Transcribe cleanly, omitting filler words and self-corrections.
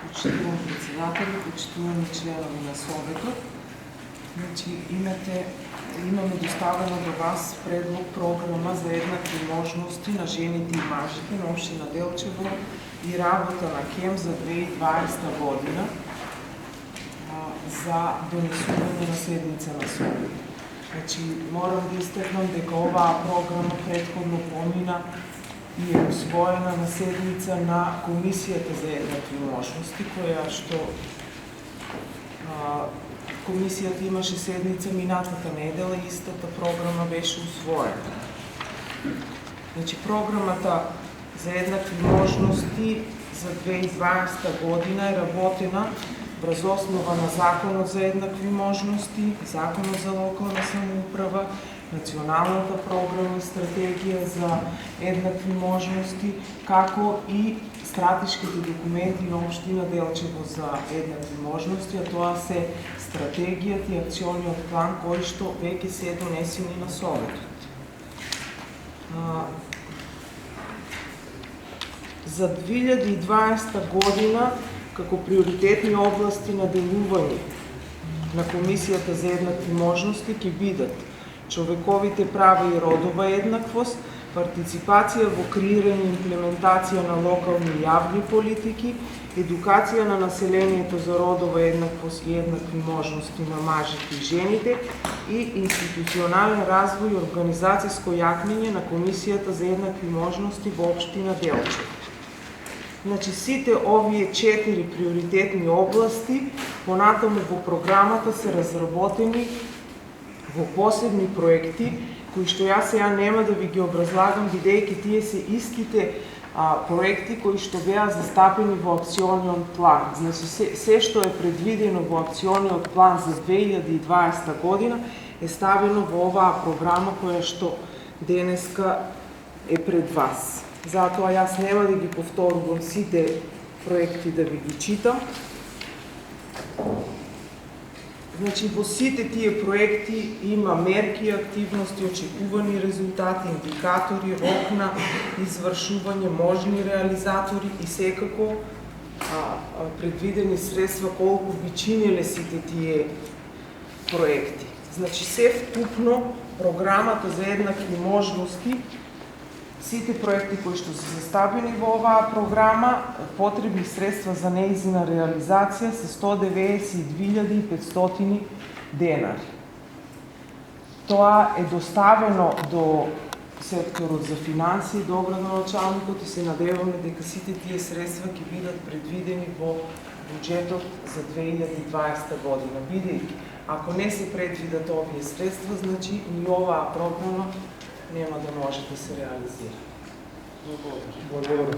Почитувам председатели, почитувани членови на Советот. Значи, имаме доставено до вас предлог програма за еднакви можности на жените и мажите на општина Делчево и работа на КЕМ за 2020 година за донесување на седница на Совет. Значи, морам да истакнам дека оваа програма претходно помина и е усвоена на седница на Комисијата за еднакви можности, која што Комисијата имаше седница минатата недела и истата програма беше усвоена. Значи, програмата за еднакви можности за 2020 година е работена врз основа на Законот за еднакви можности, Законот за локална самоуправа, Националната програма и стратегија за еднакви можности, како и стратешките документи на општина Делчево за еднакви можности, а тоа се стратегијата и акциониот план кои што веќе се донесени на Советот. За 2020 година како приоритетни области на делување на Комисијата за еднакви можности ќе бидат човековите права и родова еднаквост, партиципација во креирање и имплементација на локални и јавни политики, едукација на населението за родова еднаквост и еднакви можности на мажите и жените и институционален развој и организацијско јакнење на Комисијата за еднакви можности во општина Делчево. Значи, сите овие 4 приоритетни области понатаму во програмата се разработени во посебни проекти, кои што јас сега нема да ви ги образлагам, бидејќи тие се истите проекти кои што беа застапени во акциониот план. Значи, се што е предвидено во акциониот план за 2020 година е ставено во оваа програма која што денеска е пред вас. Затоа јас нема да ги повторувам сите проекти да ви ги читам. Значи, во сите тие проекти има мерки, активности, очекувани резултати, индикатори, рок на извршување, можни реализатори и секако предвидени средства колку би чинеле сите тие проекти. Значи, се вкупно програмата за еднакви можности, сите проекти кои што се заставени во оваа програма, потребни средства за нејзина реализација се 192.500 денари. Тоа е доставено до секторот за финансии, до градоначалникот и се надеваме дека сите тие средства ќе бидат предвидени во буџетот за 2020 година. Бидејќи, ако не се предвидат овие средства, значи ни оваа програма нема да може да се реализира. Благодарам.